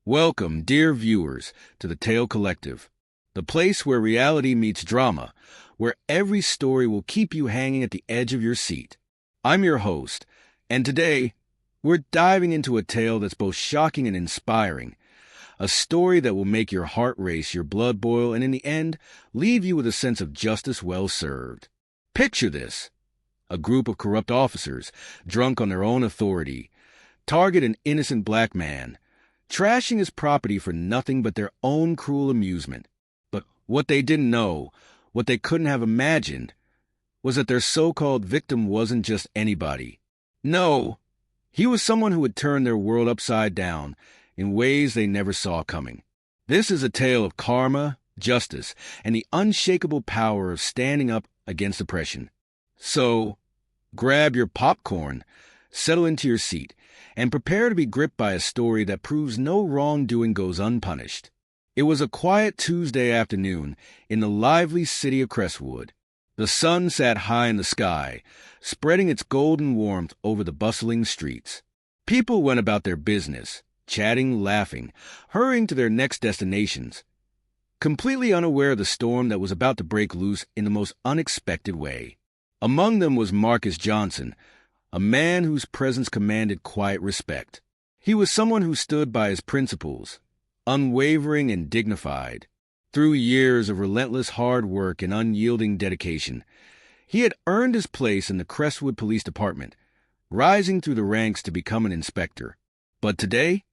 Welcome, dear viewers, to the Tale Collective, the place where reality meets drama, where every story will keep you hanging at the edge of your seat. I'm your host, and today, we're diving into a tale that's both shocking and inspiring, a story that will make your heart race, your blood boil, and in the end, leave you with a sense of justice well served. Picture this. A group of corrupt officers, drunk on their own authority, target an innocent black man, trashing his property for nothing but their own cruel amusement. But what they didn't know, what they couldn't have imagined, was that their so-called victim wasn't just anybody. No, he was someone who would turn their world upside down in ways they never saw coming. This is a tale of karma, justice, and the unshakable power of standing up against oppression. So, grab your popcorn, settle into your seat, and prepare to be gripped by a story that proves no wrongdoing goes unpunished. It was a quiet Tuesday afternoon in the lively city of Crestwood. The sun sat high in the sky, spreading its golden warmth over the bustling streets. People went about their business, chatting, laughing, hurrying to their next destinations, completely unaware of the storm that was about to break loose in the most unexpected way. Among them was Marcus Johnson, a man whose presence commanded quiet respect. He was someone who stood by his principles, unwavering and dignified. Through years of relentless hard work and unyielding dedication, he had earned his place in the Crestwood Police Department, rising through the ranks to become an inspector. But today,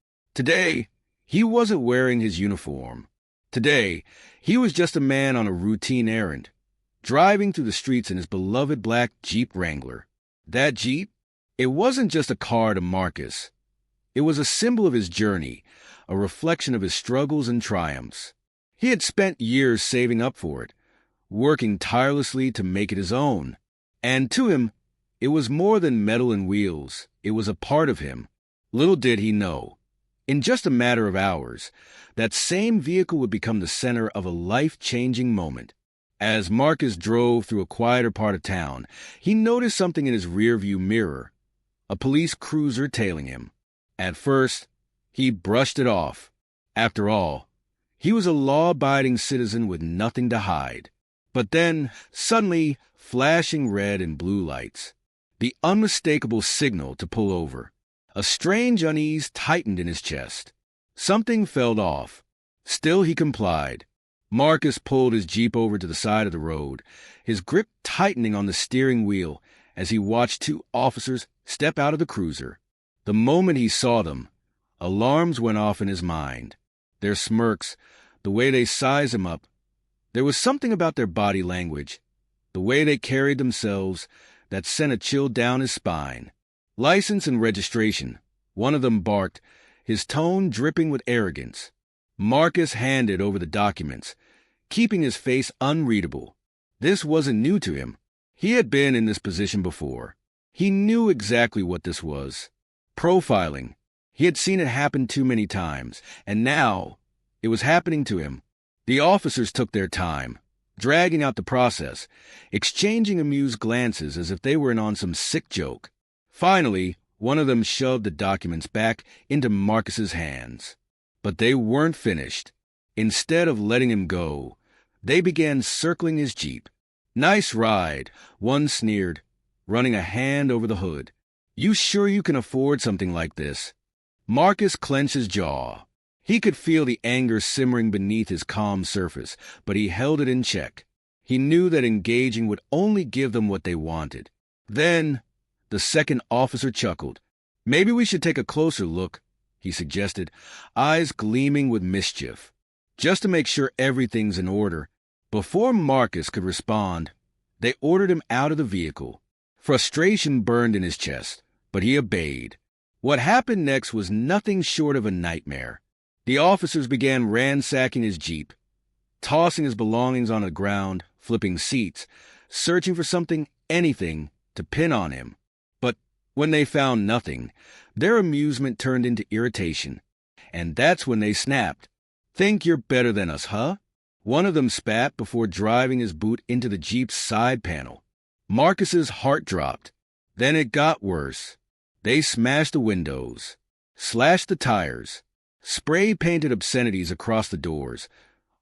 he wasn't wearing his uniform. Today, he was just a man on a routine errand, driving through the streets in his beloved black Jeep Wrangler. That Jeep? It wasn't just a car to Marcus. It was a symbol of his journey, a reflection of his struggles and triumphs. He had spent years saving up for it, working tirelessly to make it his own. And to him, it was more than metal and wheels. It was a part of him. Little did he know, in just a matter of hours, that same vehicle would become the center of a life-changing moment. As Marcus drove through a quieter part of town, he noticed something in his rearview mirror, a police cruiser tailing him. At first, he brushed it off. After all, he was a law-abiding citizen with nothing to hide. But then, suddenly, flashing red and blue lights, the unmistakable signal to pull over. A strange unease tightened in his chest. Something felt off. Still he complied. Marcus pulled his Jeep over to the side of the road, his grip tightening on the steering wheel as he watched two officers step out of the cruiser. The moment he saw them, alarms went off in his mind. Their smirks, the way they sized him up, there was something about their body language, the way they carried themselves, that sent a chill down his spine. License and registration, one of them barked, his tone dripping with arrogance. Marcus handed over the documents, keeping his face unreadable. This wasn't new to him. He had been in this position before. He knew exactly what this was. Profiling. He had seen it happen too many times, and now it was happening to him. The officers took their time, dragging out the process, exchanging amused glances as if they were in on some sick joke. Finally, one of them shoved the documents back into Marcus's hands. But they weren't finished. Instead of letting him go, they began circling his Jeep. "Nice ride," one sneered, running a hand over the hood. "You sure you can afford something like this?" Marcus clenched his jaw. He could feel the anger simmering beneath his calm surface, but he held it in check. He knew that engaging would only give them what they wanted. Then, the second officer chuckled. "Maybe we should take a closer look," he suggested, eyes gleaming with mischief, "just to make sure everything's in order." Before Marcus could respond, they ordered him out of the vehicle. Frustration burned in his chest, but he obeyed. What happened next was nothing short of a nightmare. The officers began ransacking his Jeep, tossing his belongings on the ground, flipping seats, searching for something, anything, to pin on him. But when they found nothing, their amusement turned into irritation. And that's when they snapped. "Think you're better than us, huh?" One of them spat before driving his boot into the Jeep's side panel. Marcus's heart dropped. Then it got worse. They smashed the windows, slashed the tires, spray-painted obscenities across the doors,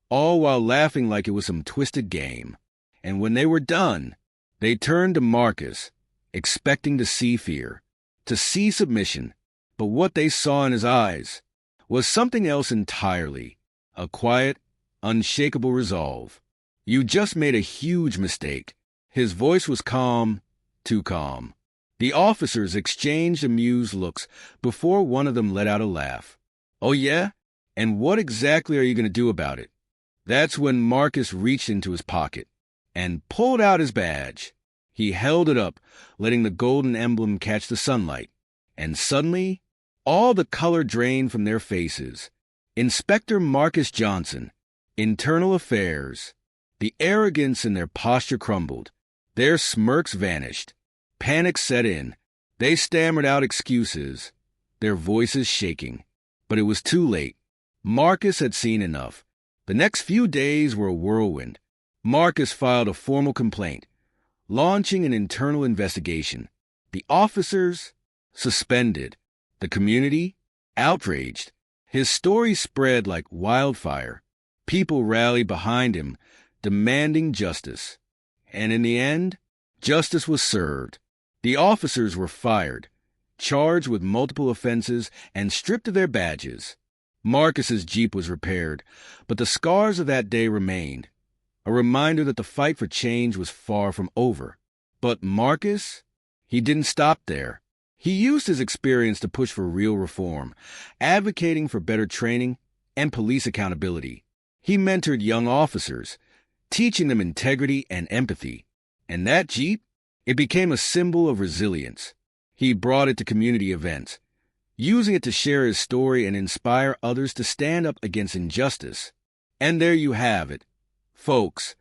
all while laughing like it was some twisted game. And when they were done, they turned to Marcus, expecting to see fear, to see submission. But what they saw in his eyes was something else entirely, a quiet, unshakable resolve. "You just made a huge mistake." His voice was calm, too calm. The officers exchanged amused looks before one of them let out a laugh. "Oh yeah? And what exactly are you going to do about it?" That's when Marcus reached into his pocket and pulled out his badge. He held it up, letting the golden emblem catch the sunlight. And suddenly, all the color drained from their faces. Inspector Marcus Johnson, Internal Affairs. The arrogance in their posture crumbled. Their smirks vanished. Panic set in. They stammered out excuses, their voices shaking. But it was too late. Marcus had seen enough. The next few days were a whirlwind. Marcus filed a formal complaint, launching an internal investigation. The officers, suspended. The community, outraged. His story spread like wildfire. People rallied behind him, demanding justice. And in the end, justice was served. The officers were fired, charged with multiple offenses, and stripped of their badges. Marcus's Jeep was repaired, but the scars of that day remained, a reminder that the fight for change was far from over. But Marcus, he didn't stop there. He used his experience to push for real reform, advocating for better training and police accountability. He mentored young officers, teaching them integrity and empathy. And that Jeep, it became a symbol of resilience. He brought it to community events, using it to share his story and inspire others to stand up against injustice. And there you have it, folks.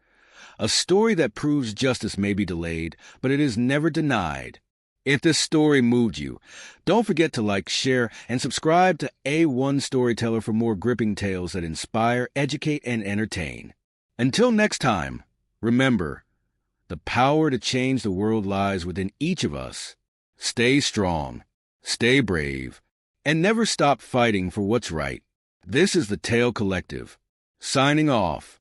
A story that proves justice may be delayed, but it is never denied. If this story moved you, don't forget to like, share, and subscribe to A1 Storyteller for more gripping tales that inspire, educate, and entertain. Until next time, remember, the power to change the world lies within each of us. Stay strong, stay brave, and never stop fighting for what's right. This is the Tale Collective, signing off.